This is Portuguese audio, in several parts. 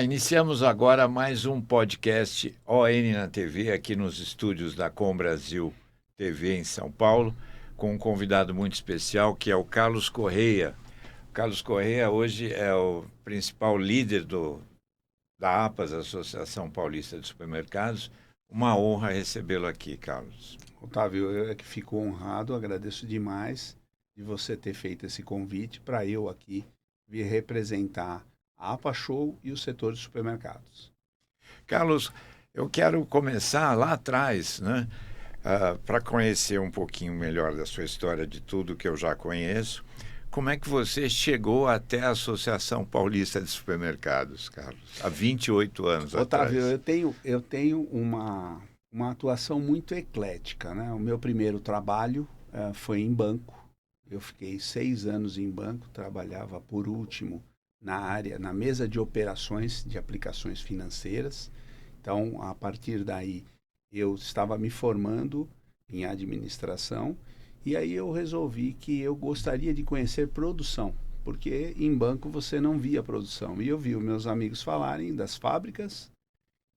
Iniciamos agora mais um podcast ON na TV, aqui nos estúdios da Com Brasil TV em São Paulo, com um convidado muito especial, que é o Carlos Correia. O Carlos Correia hoje é o principal líder da APAS, Associação Paulista de Supermercados. Uma honra recebê-lo aqui, Carlos. Otávio, eu é que fico honrado, agradeço demais de você ter feito esse convite para eu aqui vir representar a APA Show e o setor de supermercados. Carlos, eu quero começar lá atrás, né? Para conhecer um pouquinho melhor da sua história, de tudo que eu já conheço. Como é que você chegou até a Associação Paulista de Supermercados, Carlos, há 28 anos Otávio, atrás? eu tenho uma atuação muito eclética, né? O meu primeiro trabalho foi em banco. Eu fiquei 6 anos em banco, trabalhava por último na mesa de operações de aplicações financeiras. Então, a partir daí, eu estava me formando em administração e aí eu resolvi que eu gostaria de conhecer produção, porque em banco você não via produção. E eu vi os meus amigos falarem das fábricas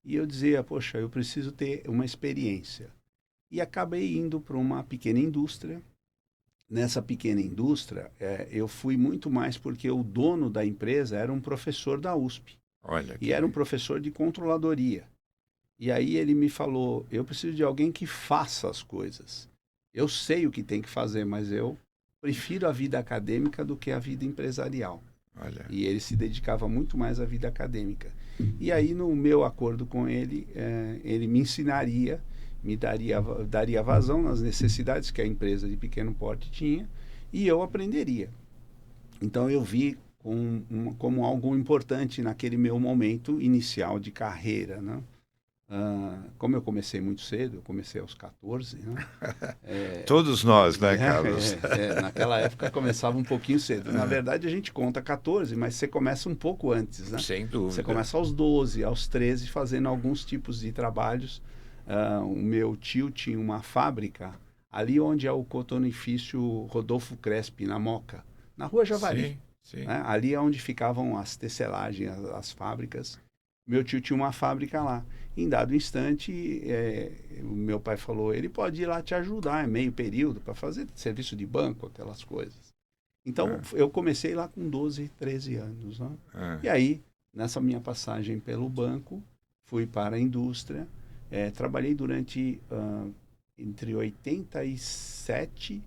e eu dizia, poxa, eu preciso ter uma experiência. E acabei indo para uma pequena indústria. Nessa pequena indústria, eu fui muito mais porque o dono da empresa era um professor da USP. Olha E que... era um professor de controladoria. E aí ele me falou, eu preciso de alguém que faça as coisas. Eu sei o que tem que fazer, mas eu prefiro a vida acadêmica do que a vida empresarial. Olha. E ele se dedicava muito mais à vida acadêmica. E aí, no meu acordo com ele, ele me ensinaria, me daria vazão nas necessidades que a empresa de pequeno porte tinha, e eu aprenderia. Então, eu vi como algo importante naquele meu momento inicial de carreira, né? Como eu comecei muito cedo, eu comecei aos 14, né? Todos nós, né, Carlos? Naquela época começava um pouquinho cedo. Na verdade, a gente conta 14, mas você começa um pouco antes, né? Sem dúvida. Você começa aos 12, aos 13, fazendo alguns tipos de trabalhos. O meu tio tinha uma fábrica ali onde é o cotonifício Rodolfo Crespi, na Moca, na Rua Javari. Sim, sim. Né? Ali é onde ficavam as tecelagens, as fábricas. Meu tio tinha uma fábrica lá. Em dado instante, o meu pai falou, ele pode ir lá te ajudar, é meio período, para fazer serviço de banco, aquelas coisas. Então, eu comecei lá com 12, 13 anos. Né? E aí, nessa minha passagem pelo banco, fui para a indústria, trabalhei durante, entre 87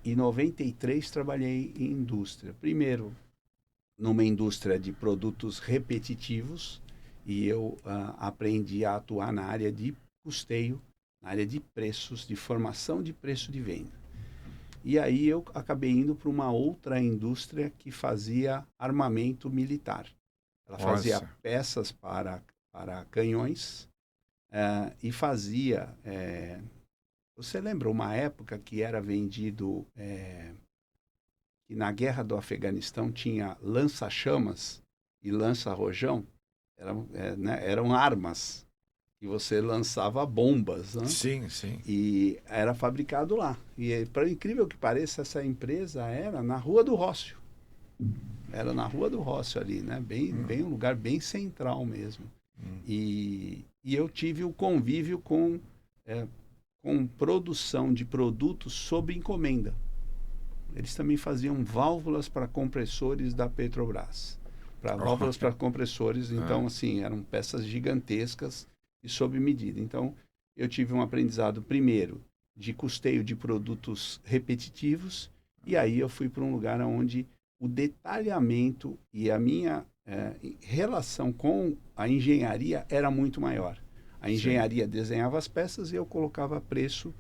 e 93, trabalhei em indústria. Primeiro, numa indústria de produtos repetitivos, e eu aprendi a atuar na área de custeio, na área de preços, de formação de preço de venda. E aí eu acabei indo para uma outra indústria que fazia armamento militar. Ela fazia peças para canhões e fazia... você lembra uma época que era vendido... que na guerra do Afeganistão tinha lança-chamas e lança-rojão? Eram armas que você lançava bombas, né? Sim, sim. E era fabricado lá. E, para incrível que pareça, essa empresa era na Rua do Rócio. Era na Rua do Rócio ali, né? Bem um lugar bem central mesmo. E eu tive o convívio com produção de produtos sob encomenda. Eles também faziam válvulas para compressores da Petrobras. Válvulas para compressores, então, assim, eram peças gigantescas e sob medida. Então, eu tive um aprendizado, primeiro, de custeio de produtos repetitivos, e aí eu fui para um lugar onde o detalhamento e a minha relação com a engenharia era muito maior. A engenharia desenhava as peças e eu colocava preço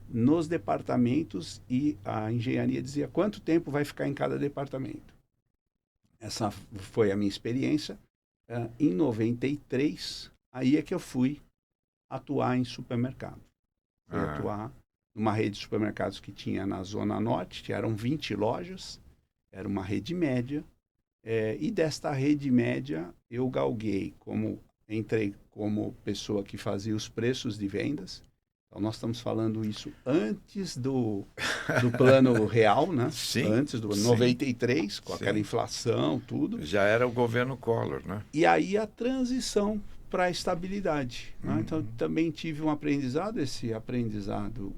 nos departamentos e a engenharia dizia quanto tempo vai ficar em cada departamento. Essa foi a minha experiência. Em 93, aí é que eu fui atuar em supermercado. Fui atuar numa rede de supermercados que tinha na Zona Norte, que eram 20 lojas, era uma rede média. E desta rede média, eu galguei entrei como pessoa que fazia os preços de vendas. Então, nós estamos falando isso antes do plano real, né? Sim, Antes do sim, 93, com aquela sim. inflação, tudo. Já era o governo Collor, né? E aí a transição para a estabilidade. Né? Então, Uhum. também tive um aprendizado. Esse aprendizado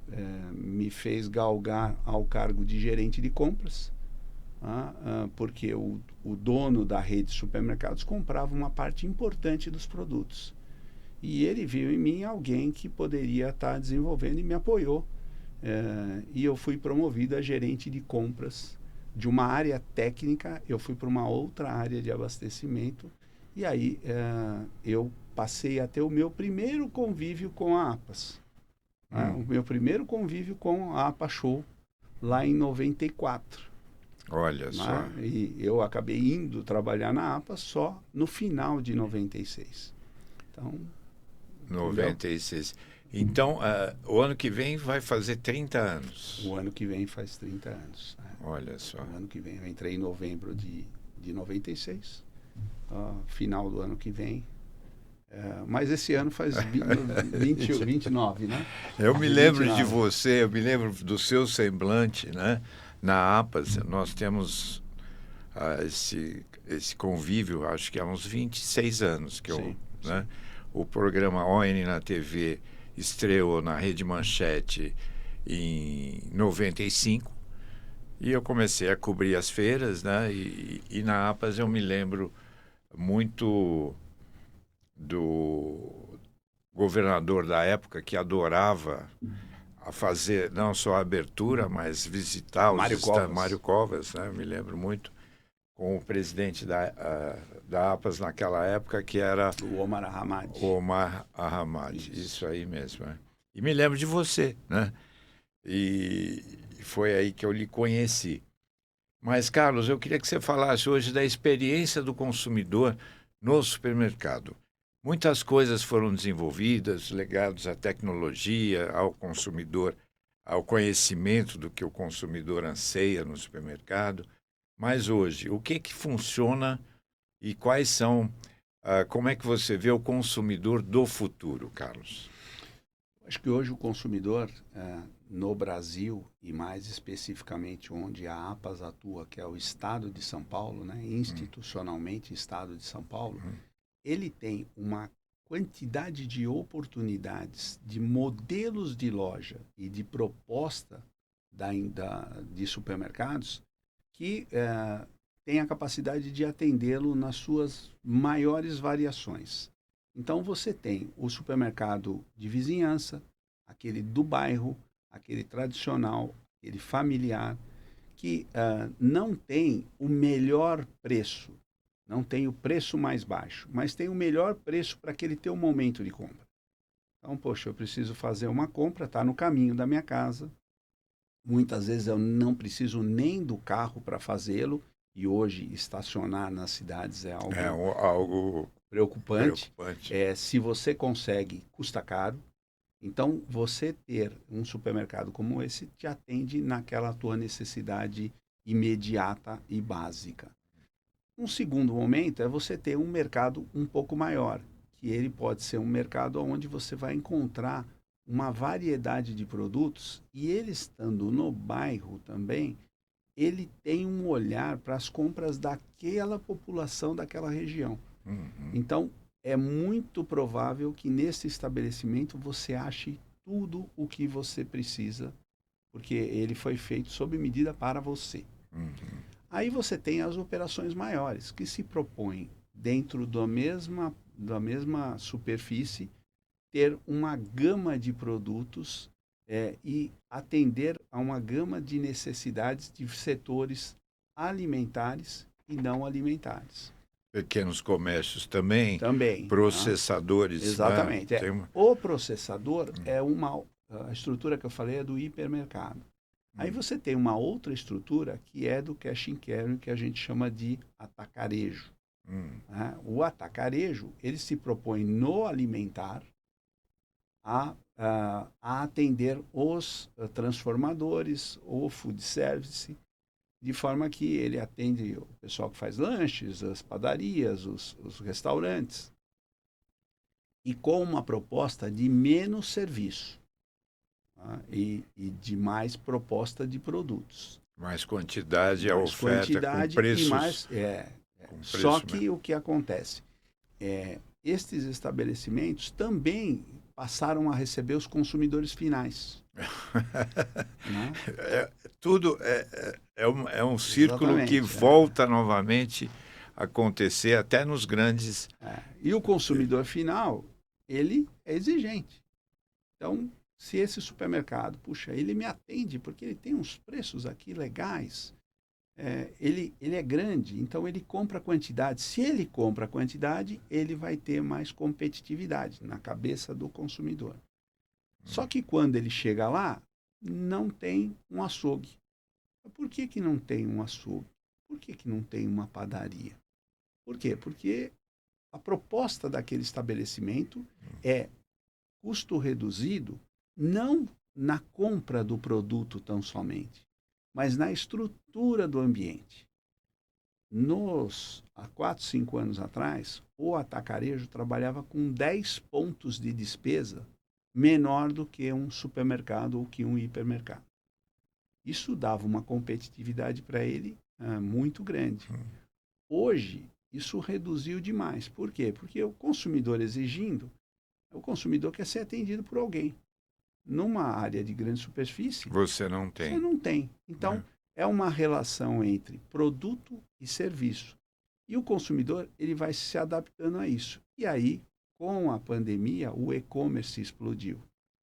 me fez galgar ao cargo de gerente de compras, porque o dono da rede de supermercados comprava uma parte importante dos produtos. E ele viu em mim alguém que poderia estar desenvolvendo e me apoiou. E eu fui promovido a gerente de compras de uma área técnica, eu fui para uma outra área de abastecimento. E aí eu passei a ter o meu primeiro convívio com a APAS. O meu primeiro convívio com a APA Show, lá em 94. Olha só. E eu acabei indo trabalhar na APA só no final de 96. Então, 96. Então, o ano que vem vai fazer 30 anos. o ano que vem faz 30 anos. Olha só. O ano que vem, eu entrei em novembro de 96. Final do ano que vem. Mas esse ano faz 29, né? Eu me lembro 29. de você, eu me lembro do seu semblante, né? Na APAS, nós temos esse convívio, acho que há uns 26 anos que Sim, né? O programa ON na TV estreou na Rede Manchete em 95 e eu comecei a cobrir as feiras, né? E na APAS eu me lembro muito do governador da época que adorava a fazer não só a abertura, mas visitar Mário Covas, né? Me lembro muito com o presidente da APAS naquela época, que era o Omar Ahmad. Omar Ahmad, isso aí mesmo. Né? E me lembro de você, né? E foi aí que eu lhe conheci. Mas, Carlos, eu queria que você falasse hoje da experiência do consumidor no supermercado. Muitas coisas foram desenvolvidas, ligadas à tecnologia, ao consumidor, ao conhecimento do que o consumidor anseia no supermercado. Mas hoje, o que funciona e quais são, como é que você vê o consumidor do futuro, Carlos? Acho que hoje o consumidor no Brasil, e mais especificamente onde a APAS atua, que é o Estado de São Paulo, né, institucionalmente Estado de São Paulo, ele tem uma quantidade de oportunidades, de modelos de loja e de proposta de supermercados que tem a capacidade de atendê-lo nas suas maiores variações. Então você tem o supermercado de vizinhança, aquele do bairro, aquele tradicional, aquele familiar, que não tem o melhor preço, não tem o preço mais baixo, mas tem o melhor preço para aquele teu momento de compra. Então, poxa, eu preciso fazer uma compra, está no caminho da minha casa. Muitas vezes eu não preciso nem do carro para fazê-lo, e hoje estacionar nas cidades é algo preocupante. Se você consegue, custa caro. Então, você ter um supermercado como esse te atende naquela tua necessidade imediata e básica. Um segundo momento é você ter um mercado um pouco maior, que ele pode ser um mercado onde você vai encontrar uma variedade de produtos, e ele estando no bairro também, ele tem um olhar para as compras daquela população, daquela região. Então, é muito provável que nesse estabelecimento você ache tudo o que você precisa, porque ele foi feito sob medida para você. Aí você tem as operações maiores, que se propõem, dentro da mesma superfície, ter uma gama de produtos e atender a uma gama de necessidades de setores alimentares e não alimentares. Pequenos comércios também, Também. processadores. Exatamente. Né? O processador a estrutura que eu falei é do hipermercado. Aí você tem uma outra estrutura que é do cash and carry, que a gente chama de atacarejo. O atacarejo, ele se propõe no alimentar a atender os transformadores, o food service, de forma que ele atende o pessoal que faz lanches, as padarias, os restaurantes, e com uma proposta de menos serviço. tá? E de mais proposta de produtos. Mais quantidade, a Mais oferta quantidade com preços. e mais. Com preço Só que mesmo. o que acontece? Estes estabelecimentos também passaram a receber os consumidores finais. Né? Tudo é um círculo que Exatamente, volta novamente a acontecer até nos grandes. E o consumidor final, ele é exigente. Então, se esse supermercado, puxa, ele me atende porque ele tem uns preços aqui legais, ele é grande, então ele compra quantidade. Se ele compra quantidade, ele vai ter mais competitividade na cabeça do consumidor. Só que quando ele chega lá, não tem um açougue. Por que não tem um açougue? Por que não tem uma padaria? Por quê? Porque a proposta daquele estabelecimento é custo reduzido, não na compra do produto tão somente, mas na estrutura do ambiente. Há 4, 5 anos atrás, o atacarejo trabalhava com 10 pontos de despesa menor do que um supermercado ou que um hipermercado. Isso dava uma competitividade para ele muito grande. Hoje, isso reduziu demais. Por quê? Porque o consumidor exigindo, o consumidor quer ser atendido por alguém. Numa área de grande superfície, Você não você tem. não tem. Então, é uma relação entre produto e serviço. E o consumidor, ele vai se adaptando a isso. E aí, com a pandemia, o e-commerce explodiu.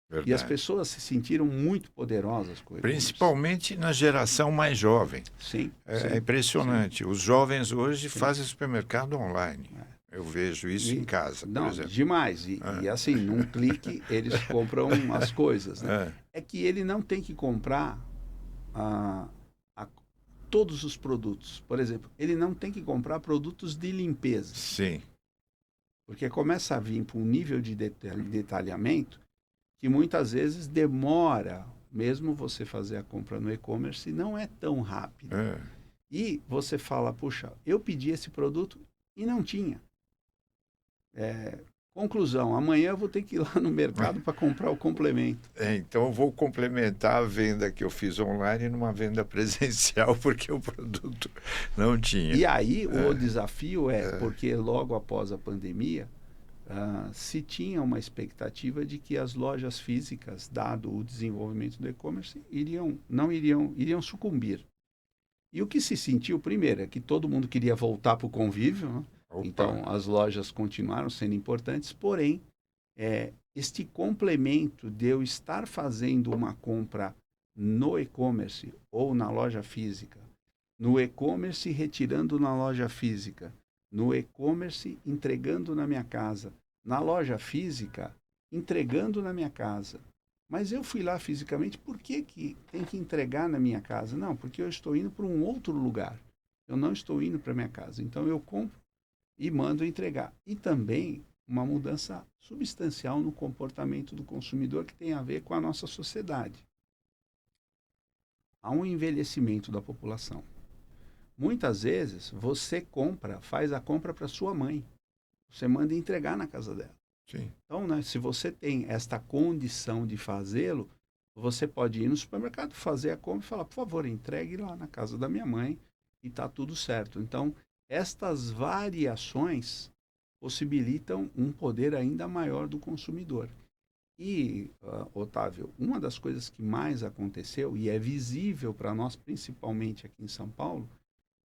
Verdade. E as pessoas se sentiram muito poderosas com o e-commerce. Principalmente na geração mais jovem. Sim. É sim, impressionante. Os jovens hoje Sim. fazem supermercado online. Eu vejo isso em casa, por Não, exemplo. demais. E assim, num clique, eles compram as coisas. Né? É que ele não tem que comprar todos os produtos. Por exemplo, ele não tem que comprar produtos de limpeza. Sim. Porque começa a vir para um nível de detalhamento que muitas vezes demora, mesmo você fazer a compra no e-commerce, não é tão rápido. E você fala, puxa, eu pedi esse produto e não tinha. Conclusão, amanhã eu vou ter que ir lá no mercado para comprar o complemento. Então eu vou complementar a venda que eu fiz online numa venda presencial, porque o produto não tinha. E aí o desafio porque logo após a pandemia, se tinha uma expectativa de que as lojas físicas, dado o desenvolvimento do e-commerce, iriam sucumbir. E o que se sentiu, primeiro, é que todo mundo queria voltar para o convívio, né? Então as lojas continuaram sendo importantes, porém, este complemento de eu estar fazendo uma compra no e-commerce ou na loja física, no e-commerce retirando na loja física, no e-commerce entregando na minha casa, na loja física entregando na minha casa. Mas eu fui lá fisicamente, por que tem que entregar na minha casa? Não, porque eu estou indo para um outro lugar. Eu não estou indo para minha casa. Então eu compro e mando entregar. E também uma mudança substancial no comportamento do consumidor que tem a ver com a nossa sociedade. Há um envelhecimento da população. Muitas vezes você faz a compra para sua mãe. Você manda entregar na casa dela. Sim. Então, né, se você tem esta condição de fazê-lo, você pode ir no supermercado, fazer a compra e falar, por favor, entregue lá na casa da minha mãe e está tudo certo. Então, estas variações possibilitam um poder ainda maior do consumidor. E, Otávio, uma das coisas que mais aconteceu, e é visível para nós, principalmente aqui em São Paulo,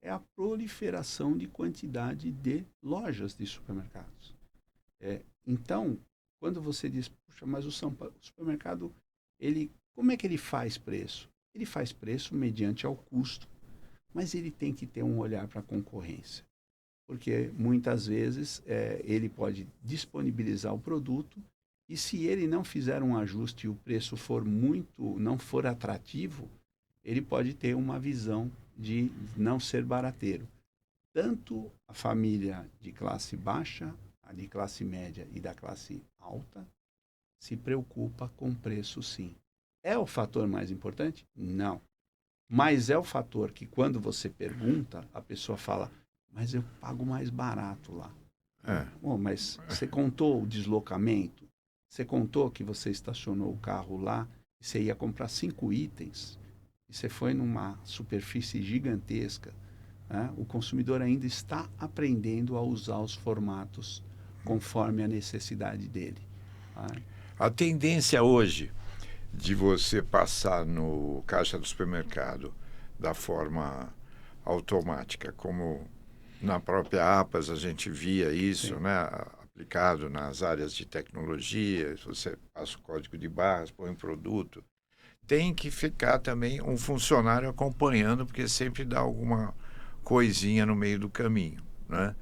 é a proliferação de quantidade de lojas de supermercados. Então, quando você diz, puxa, mas o supermercado, como é que ele faz preço? Ele faz preço mediante ao custo, mas ele tem que ter um olhar para a concorrência. Porque muitas vezes ele pode disponibilizar o produto e se ele não fizer um ajuste e o preço não for atrativo, ele pode ter uma visão de não ser barateiro. Tanto a família de classe baixa, a de classe média e da classe alta, se preocupa com preço, sim. É o fator mais importante? Não. Mas é o fator que, quando você pergunta, a pessoa fala, mas eu pago mais barato lá. Bom, mas você contou o deslocamento? Você contou que você estacionou o carro lá você ia comprar 5 itens, e você foi numa superfície gigantesca, né? O consumidor ainda está aprendendo a usar os formatos conforme a necessidade dele. Tá? A tendência hoje de você passar no caixa do supermercado da forma automática, como na própria APAS a gente via isso, Sim. né, aplicado nas áreas de tecnologia, você passa o código de barras, põe um produto, tem que ficar também um funcionário acompanhando, porque sempre dá alguma coisinha no meio do caminho, né?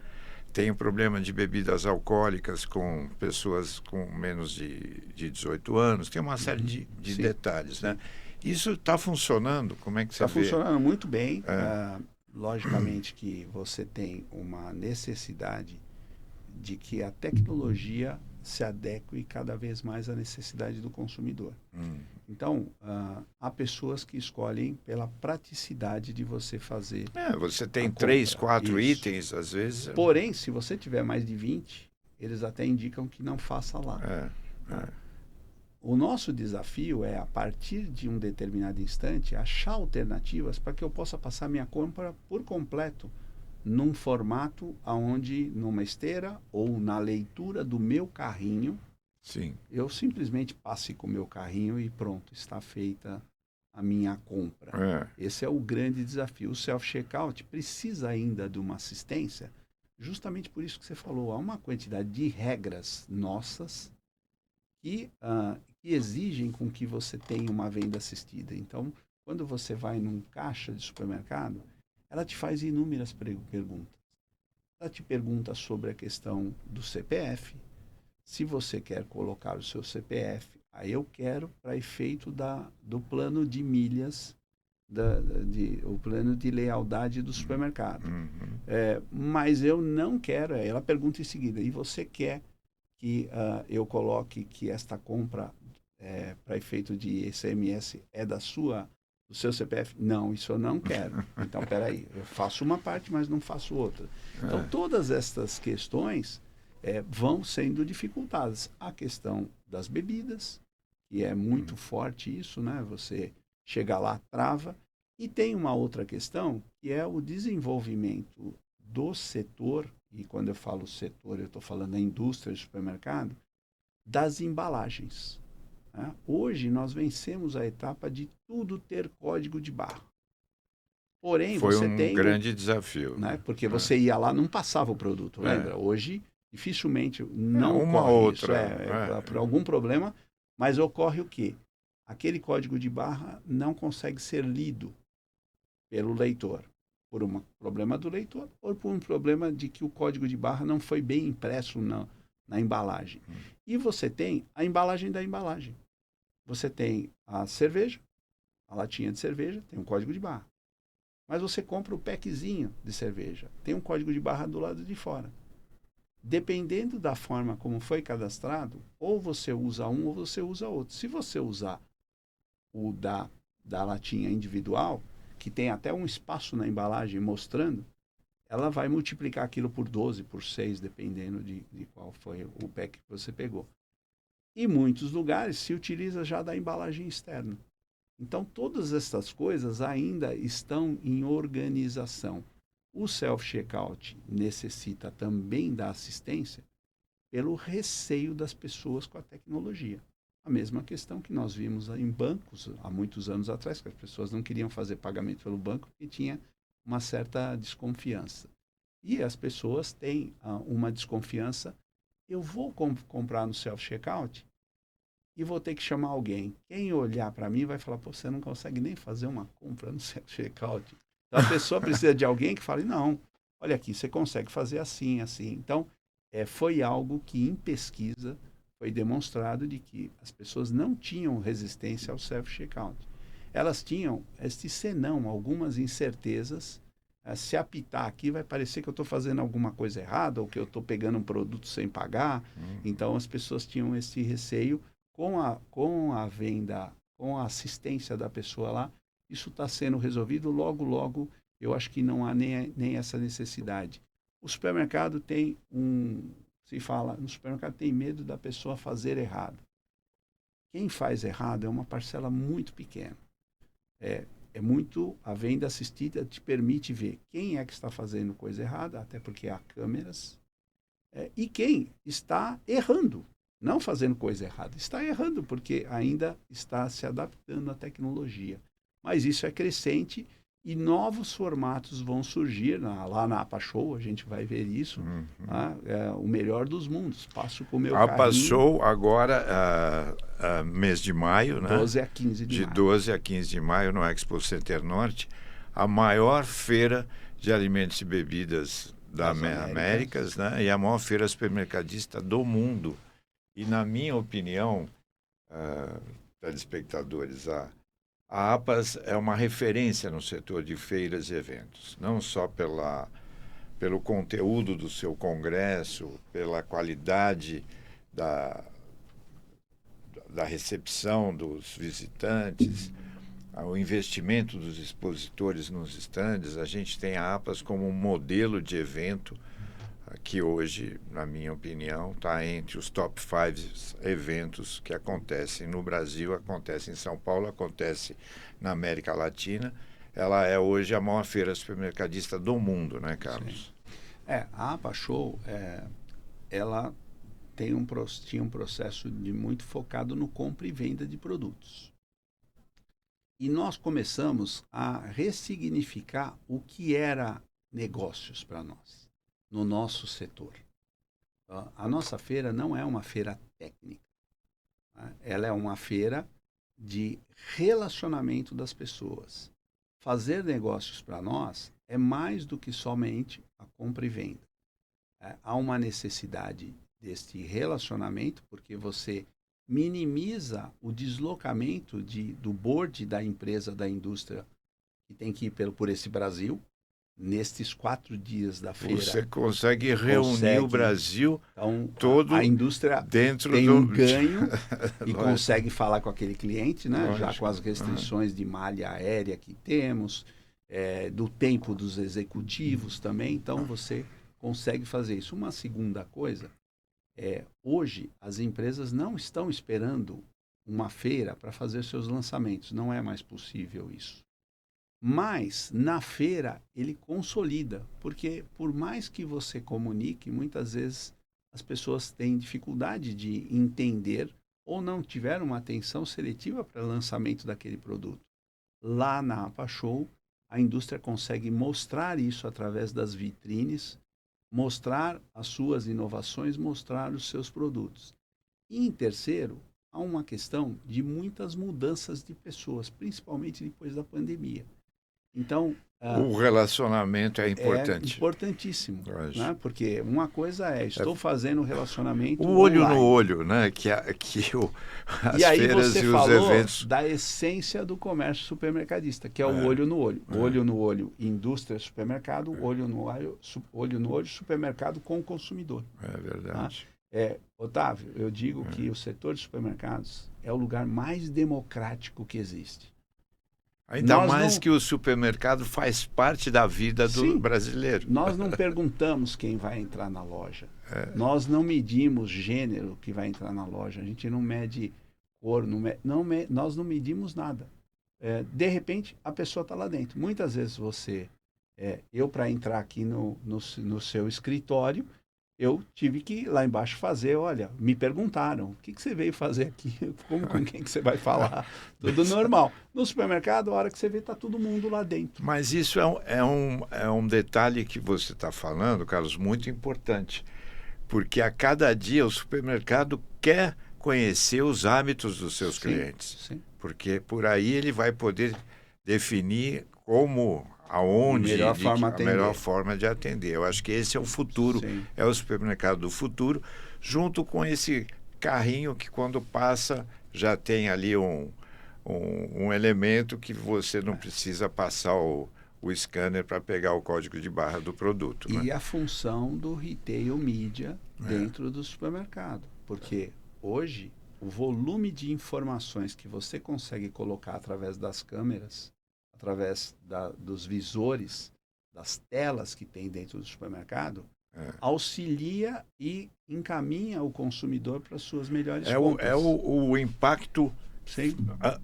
Tem o problema de bebidas alcoólicas com pessoas com menos de 18 anos, tem uma série de Sim, detalhes, né? sim. Isso está funcionando? Como é que você Está vê? funcionando muito bem. É, Logicamente que você tem uma necessidade de que a tecnologia se adeque cada vez mais à necessidade do consumidor. Então, há pessoas que escolhem pela praticidade de você fazer você a tem três, compra. quatro Isso. itens, às vezes. Porém, se você tiver mais de 20, eles até indicam que não faça lá. É, Tá? O nosso desafio é, a partir de um determinado instante, achar alternativas para que eu possa passar minha compra por completo num formato onde, numa esteira ou na leitura do meu carrinho, sim. eu simplesmente passe com o meu carrinho e pronto, está feita a minha compra. É. Esse é o grande desafio. O self-checkout precisa ainda de uma assistência, justamente por isso que você falou. Há uma quantidade de regras nossas que exigem com que você tenha uma venda assistida. Então, quando você vai num caixa de supermercado, ela te faz inúmeras perguntas. Ela te pergunta sobre a questão do CPF. Se você quer colocar o seu CPF, aí eu quero para efeito do plano de milhas, o plano de lealdade do supermercado. Mas eu não quero, ela pergunta em seguida, e você quer que eu coloque que esta compra para efeito de SMS é do seu CPF? Não, isso eu não quero. Então, peraí, eu faço uma parte, mas não faço outra. Então, todas estas questões vão sendo dificultadas. A questão das bebidas, que é muito forte isso, né? Você chega lá, trava. E tem uma outra questão, que é o desenvolvimento do setor, e quando eu falo setor, eu estou falando da indústria de supermercado, das embalagens. Né? Hoje nós vencemos a etapa de tudo ter código de barra. Porém, Foi você um tem grande desafio. né? Porque você ia lá, não passava o produto, lembra? Hoje, dificilmente não Uma ocorre isso. outra. Por algum problema, mas ocorre o quê? Aquele código de barra não consegue ser lido pelo leitor, por um problema do leitor ou por um problema de que o código de barra não foi bem impresso na embalagem. E você tem a embalagem da embalagem. Você tem a cerveja, a latinha de cerveja, tem um código de barra. Mas você compra o packzinho de cerveja, tem um código de barra do lado de fora. Dependendo da forma como foi cadastrado, ou você usa um ou você usa outro. Se você usar o da latinha individual, que tem até um espaço na embalagem mostrando, ela vai multiplicar aquilo por 12, por 6, dependendo de qual foi o pack que você pegou. Em muitos lugares se utiliza já da embalagem externa. Então, todas essas coisas ainda estão em organização. O self-checkout necessita também da assistência pelo receio das pessoas com a tecnologia. A mesma questão que nós vimos em bancos há muitos anos atrás, que as pessoas não queriam fazer pagamento pelo banco porque tinha uma certa desconfiança. E as pessoas têm uma desconfiança. Eu vou comprar no self-checkout e vou ter que chamar alguém. Quem olhar para mim vai falar, pô, você não consegue nem fazer uma compra no self-checkout. Então, a pessoa precisa de alguém que fale, não, olha aqui, você consegue fazer assim, assim. Então, foi algo que em pesquisa foi demonstrado de que as pessoas não tinham resistência ao self-checkout. Elas tinham este senão, algumas incertezas. Se apitar aqui, vai parecer que eu estou fazendo alguma coisa errada ou que eu estou pegando um produto sem pagar. Então, as pessoas tinham esse receio. Com a venda, com a assistência da pessoa lá, isso está sendo resolvido. Logo, logo, eu acho que não há nem essa necessidade. O supermercado tem no supermercado tem medo da pessoa fazer errado. quem faz errado é uma parcela muito pequena. A venda assistida te permite ver quem é que está fazendo coisa errada, até porque há câmeras, e quem está errando, não fazendo coisa errada. Está errando porque ainda está se adaptando à tecnologia. Mas isso é crescente e novos formatos vão surgir. Lá na APA Show a gente vai ver isso. Tá? O melhor dos mundos. Passo com o meu APA carrinho. Show agora, mês de maio, né? 12 a 15 de maio. 12 a 15 de maio no Expo Center Norte, a maior feira de alimentos e bebidas das Américas, né? E a maior feira supermercadista do mundo. E, na minha opinião, telespectadores, a APAS é uma referência no setor de feiras e eventos, não só pelo conteúdo do seu congresso, pela qualidade da recepção dos visitantes, o investimento dos expositores nos estandes. A gente tem a APAS como um modelo de evento que hoje, na minha opinião, está entre os top 5 eventos que acontecem no Brasil, acontece em São Paulo, acontece na América Latina. Ela é hoje a maior feira supermercadista do mundo, né, Carlos? Sim. A APA Show, ela tinha um processo muito focado no compra e venda de produtos. E nós começamos a ressignificar o que era negócios para nós, no nosso setor. A nossa feira não é uma feira técnica. Tá? Ela é uma feira de relacionamento das pessoas. Fazer negócios para nós é mais do que somente a compra e venda. Há uma necessidade deste relacionamento, porque você minimiza o deslocamento do board da empresa, da indústria, que tem que ir por esse Brasil. Nestes 4 dias da feira, você consegue reunir o Brasil todo. A indústria dentro tem um ganho e Lógico. Consegue falar com aquele cliente, né? Lógico. Já com as restrições de malha aérea que temos, do tempo dos executivos também. Então, você consegue fazer isso. Uma segunda coisa, hoje as empresas não estão esperando uma feira para fazer seus lançamentos. Não é mais possível isso. Mas, na feira, ele consolida, porque por mais que você comunique, muitas vezes as pessoas têm dificuldade de entender ou não tiveram uma atenção seletiva para o lançamento daquele produto. Lá na APA Show, a indústria consegue mostrar isso através das vitrines, mostrar as suas inovações, mostrar os seus produtos. E, em terceiro, há uma questão de muitas mudanças de pessoas, principalmente depois da pandemia. Então, o relacionamento é importante. É importantíssimo, né? Porque uma coisa estou fazendo relacionamento o olho online. no olho, né? Que as e aí feiras você e os falou eventos da essência do comércio supermercadista, que é o olho no olho. Olho no olho, indústria, supermercado, olho no olho, supermercado com o consumidor. É verdade. Otávio, eu digo que o setor de supermercados é o lugar mais democrático que existe. Ainda mais que o supermercado faz parte da vida do brasileiro. Nós não perguntamos quem vai entrar na loja. Nós não medimos gênero que vai entrar na loja. A gente não mede cor, nós não medimos nada. De repente, a pessoa está lá dentro. Muitas vezes eu para entrar aqui no seu escritório, eu tive que ir lá embaixo fazer, olha, me perguntaram, o que você veio fazer aqui? Com quem que você vai falar? Tudo normal. No supermercado, a hora que você vê, está todo mundo lá dentro. Mas isso é um detalhe que você está falando, Carlos, muito importante. Porque a cada dia o supermercado quer conhecer os hábitos dos seus clientes. Sim. Porque por aí ele vai poder definir aonde a melhor forma de atender. Eu acho que esse é o futuro, é o supermercado do futuro, junto com esse carrinho que quando passa já tem ali um elemento que você não precisa passar o scanner para pegar o código de barra do produto. E a função do retail media dentro do supermercado, porque hoje o volume de informações que você consegue colocar através das câmeras, através dos visores, das telas que tem dentro do supermercado, auxilia e encaminha o consumidor para as suas melhores É compras. o impacto. Sim.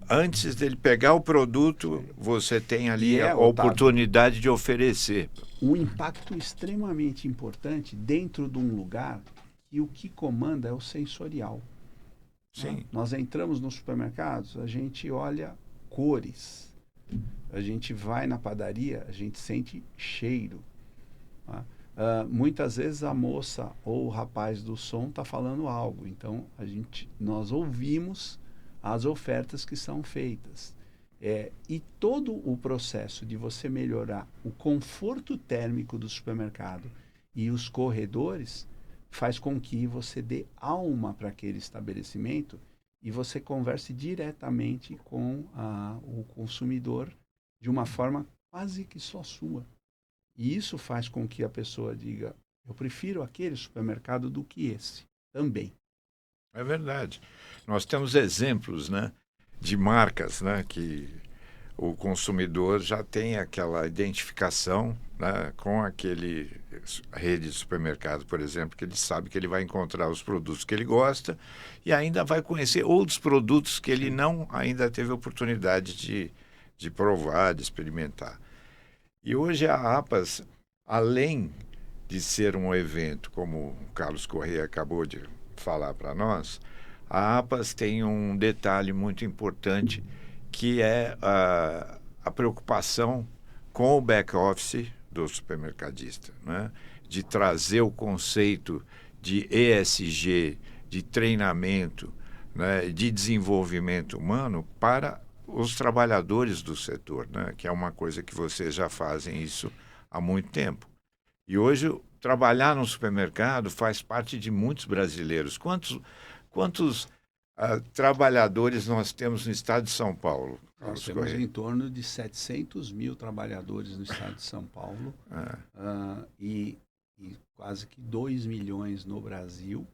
Antes dele pegar o produto, você tem ali a Otávio, oportunidade de oferecer. um impacto extremamente importante dentro de um lugar que o que comanda é o sensorial. Sim. Nós entramos nos supermercados, a gente olha cores. A gente vai na padaria, a gente sente cheiro. Muitas vezes a moça ou o rapaz do som está falando algo. Então, nós ouvimos as ofertas que são feitas. E todo o processo de você melhorar o conforto térmico do supermercado e os corredores faz com que você dê alma para aquele estabelecimento e você converse diretamente com o consumidor de uma forma quase que só sua. E isso faz com que a pessoa diga, eu prefiro aquele supermercado do que esse também. É verdade. Nós temos exemplos, né, de marcas, né, que o consumidor já tem aquela identificação, né, com aquele rede de supermercado, por exemplo, que ele sabe que ele vai encontrar os produtos que ele gosta e ainda vai conhecer outros produtos que ele não ainda teve oportunidade de provar, de experimentar. E hoje a APAS, além de ser um evento, como o Carlos Corrêa acabou de falar para nós, a APAS tem um detalhe muito importante, que é a preocupação com o back-office do supermercadista, né? De trazer o conceito de ESG, de treinamento, né? De desenvolvimento humano para os trabalhadores do setor, né? Que é uma coisa que vocês já fazem isso há muito tempo. E hoje, trabalhar no supermercado faz parte de muitos brasileiros. Quantos trabalhadores nós temos no estado de São Paulo? Nós temos em torno de 700 mil trabalhadores no estado de São Paulo e quase que 2 milhões no Brasil.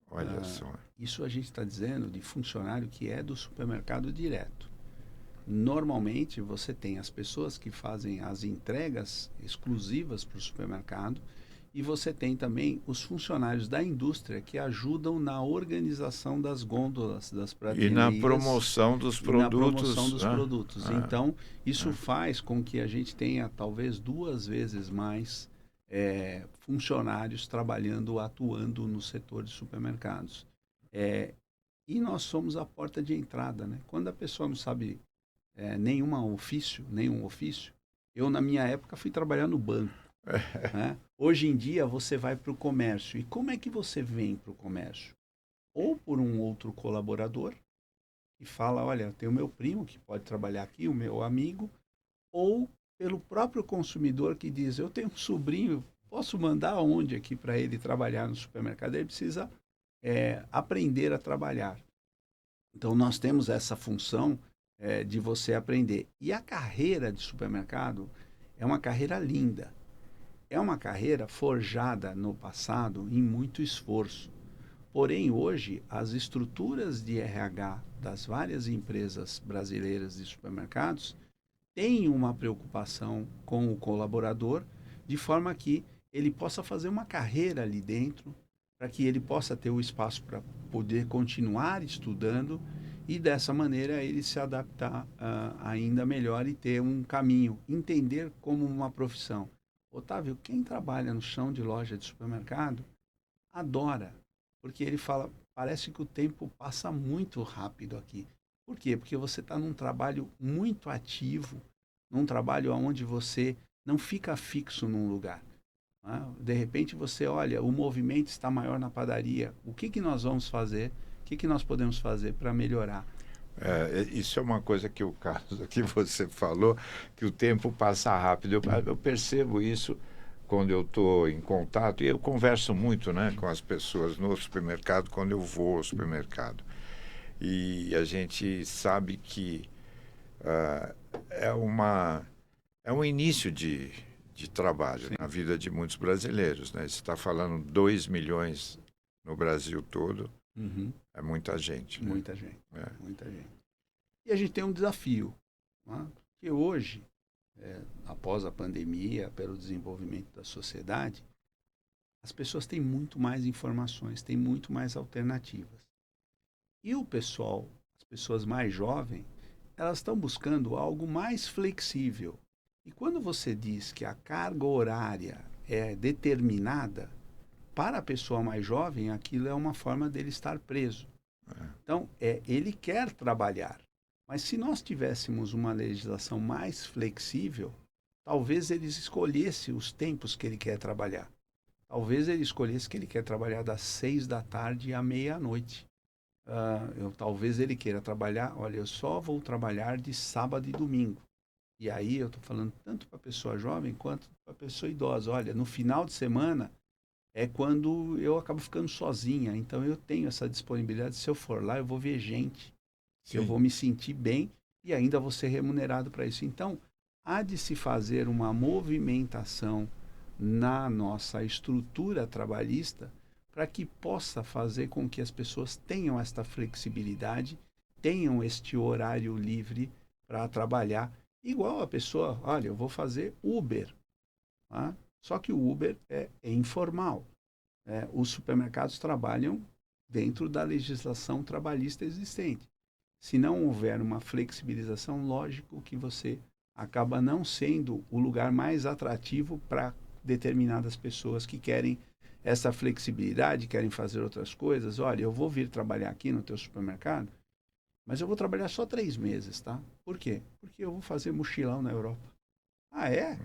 Olha só. Isso a gente está dizendo de funcionário que é do supermercado direto. Normalmente você tem as pessoas que fazem as entregas exclusivas para o supermercado e você tem também os funcionários da indústria que ajudam na organização das gôndolas, das prateleiras. E na promoção dos produtos. Então, isso faz com que a gente tenha talvez 2 vezes mais funcionários trabalhando, atuando no setor de supermercados. E nós somos a porta de entrada, né? Quando a pessoa não sabe nenhum ofício, eu na minha época fui trabalhar no banco. Né? Hoje em dia você vai para o comércio. E como é que você vem para o comércio? Ou por um outro colaborador que fala, olha, tem o meu primo que pode trabalhar aqui, o meu amigo, ou pelo próprio consumidor que diz, eu tenho um sobrinho, posso mandar onde aqui para ele trabalhar no supermercado? Ele precisa aprender a trabalhar. Então nós temos essa função de você aprender. E a carreira de supermercado é uma carreira linda. É uma carreira forjada no passado em muito esforço. Porém, hoje, as estruturas de RH das várias empresas brasileiras de supermercados têm uma preocupação com o colaborador, de forma que ele possa fazer uma carreira ali dentro, para que ele possa ter o espaço para poder continuar estudando e, dessa maneira, ele se adaptar ainda melhor e ter um caminho, entender como uma profissão. Otávio, quem trabalha no chão de loja de supermercado adora, porque ele fala, parece que o tempo passa muito rápido aqui. Por quê? Porque você está num trabalho muito ativo, num trabalho onde você não fica fixo num lugar. Né? De repente você olha, o movimento está maior na padaria, o que nós vamos fazer? O que nós podemos fazer para melhorar? Isso é uma coisa que o Carlos aqui você falou, que o tempo passa rápido. Eu percebo isso quando eu estou em contato, e eu converso muito, né, com as pessoas no supermercado, quando eu vou ao supermercado. E a gente sabe que é um início de trabalho na vida de muitos brasileiros. Né? Você está falando 2 milhões no Brasil todo. Uhum. É muita gente. Né? Muita gente. E a gente tem um desafio, né? Que hoje, após a pandemia, pelo desenvolvimento da sociedade, as pessoas têm muito mais informações, têm muito mais alternativas. E o pessoal, as pessoas mais jovens, elas estão buscando algo mais flexível. E quando você diz que a carga horária é determinada, para a pessoa mais jovem, aquilo é uma forma dele estar preso. Então, ele quer trabalhar. Mas se nós tivéssemos uma legislação mais flexível, talvez ele escolhesse os tempos que ele quer trabalhar. Talvez ele escolhesse que ele quer trabalhar das 6 da tarde à meia-noite. Talvez ele queira trabalhar, olha, eu só vou trabalhar de sábado e domingo. E aí eu estou falando tanto para a pessoa jovem quanto para a pessoa idosa. Olha, no final de semana é quando eu acabo ficando sozinha. Então eu tenho essa disponibilidade. Se eu for lá, eu vou ver gente. Sim. Eu vou me sentir bem e ainda vou ser remunerado para isso. Então, há de se fazer uma movimentação na nossa estrutura trabalhista para que possa fazer com que as pessoas tenham esta flexibilidade, tenham este horário livre para trabalhar. Igual a pessoa, olha, eu vou fazer Uber. Tá? Só que o Uber é informal. Os supermercados trabalham dentro da legislação trabalhista existente. Se não houver uma flexibilização, lógico que você acaba não sendo o lugar mais atrativo para determinadas pessoas que querem essa flexibilidade, querem fazer outras coisas. Olha, eu vou vir trabalhar aqui no teu supermercado, mas eu vou trabalhar só 3 meses, tá? Por quê? Porque eu vou fazer mochilão na Europa. Ah, é?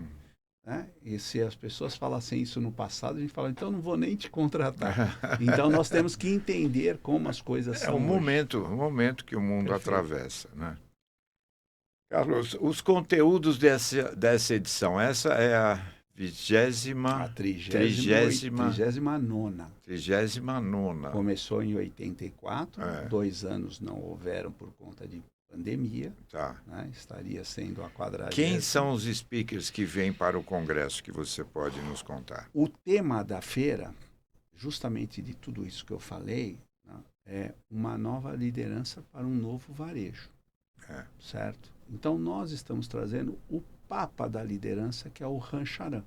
E se as pessoas falassem isso no passado, a gente fala, então não vou nem te contratar. Então nós temos que entender como as coisas são um momento que o mundo atravessa, né? Carlos, os conteúdos dessa edição, essa é a 39ª. Começou em 84, 2 anos não houveram por conta de pandemia. Tá. Né? Estaria sendo a 40ª. Quem são os speakers que vêm para o congresso que você pode nos contar? O tema da feira, justamente de tudo isso que eu falei, né, é uma nova liderança para um novo varejo. Certo? Então nós estamos trazendo o Papa da liderança, que é o Ram Charan.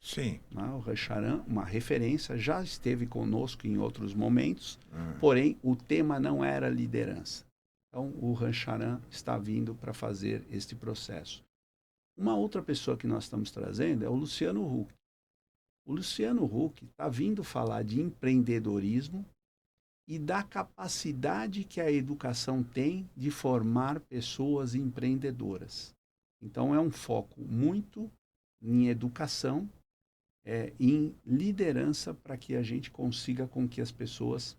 Sim. O Ram Charan, uma referência, já esteve conosco em outros momentos, porém o tema não era liderança. Então o Ram Charan está vindo para fazer este processo. Uma outra pessoa que nós estamos trazendo é o Luciano Huck. O Luciano Huck está vindo falar de empreendedorismo e da capacidade que a educação tem de formar pessoas empreendedoras. Então, é um foco muito em educação, em liderança, para que a gente consiga com que as pessoas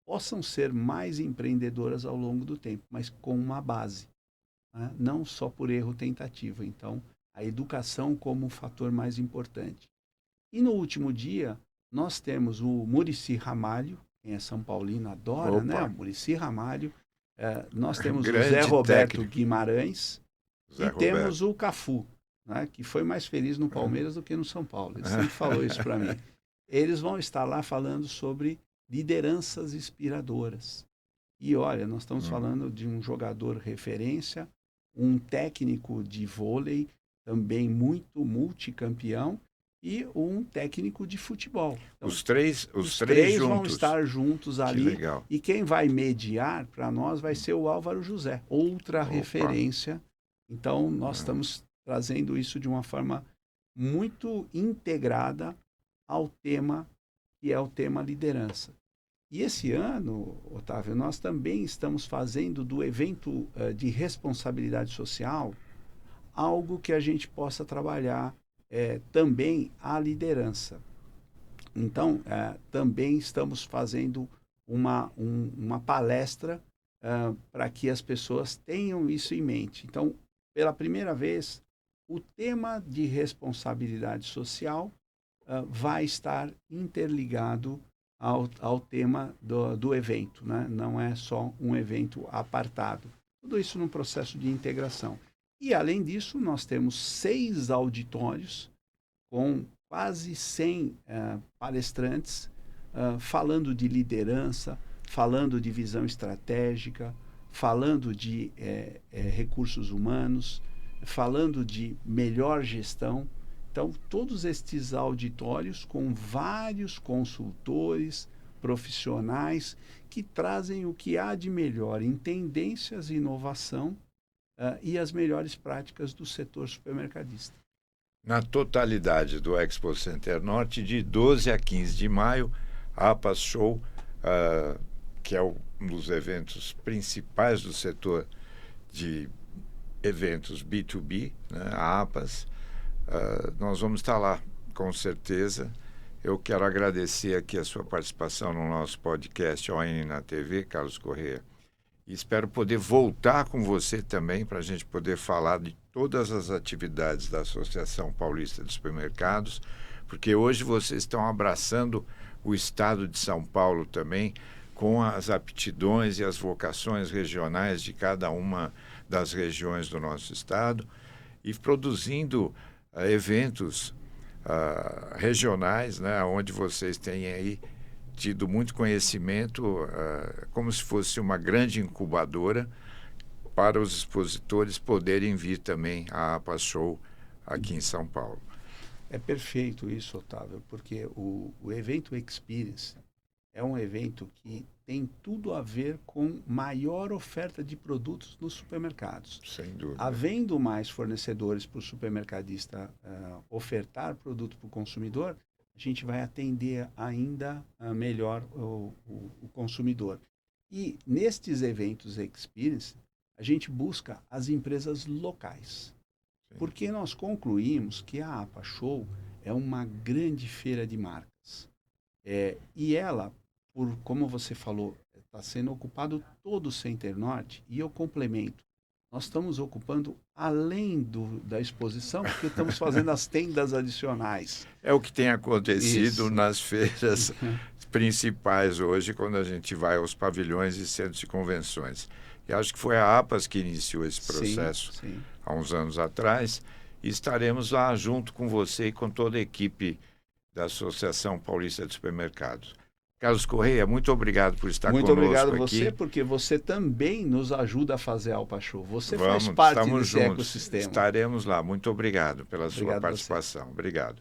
possam ser mais empreendedoras ao longo do tempo, mas com uma base, né? Não só por erro tentativa. Então, a educação como um fator mais importante. E no último dia, nós temos o Muricy Ramalho. Quem é São Paulino adora, né? O Muricy Ramalho. Nós temos o Zé Roberto Guimarães temos o Cafu, né? Que foi mais feliz no Palmeiras do que no São Paulo. Ele sempre falou isso para mim. Eles vão estar lá falando sobre lideranças inspiradoras. E olha, nós estamos falando de um jogador referência, um técnico de vôlei, também muito multicampeão, e um técnico de futebol. Então, os três vão estar juntos ali. Legal. E quem vai mediar para nós vai ser o Álvaro José, outra referência. Então, nós estamos trazendo isso de uma forma muito integrada ao tema, que é o tema liderança. E esse ano, Otávio, nós também estamos fazendo do evento de responsabilidade social algo que a gente possa trabalhar também a liderança. Então, também estamos fazendo uma palestra para que as pessoas tenham isso em mente. Então, pela primeira vez, o tema de responsabilidade social vai estar interligado ao tema do evento, né? Não é só um evento apartado. Tudo isso num processo de integração. E, além disso, nós temos 6 auditórios com quase 100 palestrantes falando de liderança, falando de visão estratégica, falando de recursos humanos, falando de melhor gestão. Então, todos estes auditórios com vários consultores, profissionais, que trazem o que há de melhor em tendências e inovação e as melhores práticas do setor supermercadista. Na totalidade do Expo Center Norte, de 12 a 15 de maio, a APAS Show, que é um dos eventos principais do setor de eventos B2B, né, a APAS, nós vamos estar lá, com certeza. Eu quero agradecer aqui a sua participação no nosso podcast ON na TV, Carlos Corrêa. E espero poder voltar com você também para a gente poder falar de todas as atividades da Associação Paulista de Supermercados, porque hoje vocês estão abraçando o estado de São Paulo também, com as aptidões e as vocações regionais de cada uma das regiões do nosso estado e produzindo eventos regionais, né, onde vocês têm aí tido muito conhecimento, como se fosse uma grande incubadora para os expositores poderem vir também à APAS Show aqui em São Paulo. É perfeito isso, Otávio, porque o evento Experience é um evento que tem tudo a ver com maior oferta de produtos nos supermercados. Sem dúvida. Havendo mais fornecedores para o supermercadista ofertar produto para o consumidor, a gente vai atender ainda melhor o consumidor. E nestes eventos Experience, a gente busca as empresas locais. Sim. Porque nós concluímos que a APAS Show é uma grande feira de marcas. E ela, como você falou, está sendo ocupado todo o Center Norte, e eu complemento. Nós estamos ocupando além da exposição, porque estamos fazendo as tendas adicionais. É o que tem acontecido nas feiras principais hoje, quando a gente vai aos pavilhões e centros de convenções. E acho que foi a APAS que iniciou esse processo há uns anos atrás, e estaremos lá junto com você e com toda a equipe da Associação Paulista de Supermercados. Carlos Corrêa, muito obrigado por estar conosco aqui. Muito obrigado a você, porque você também nos ajuda a fazer a APAS Show. Você faz parte desse ecossistema. Estaremos lá. Muito obrigado pela sua participação. Obrigado.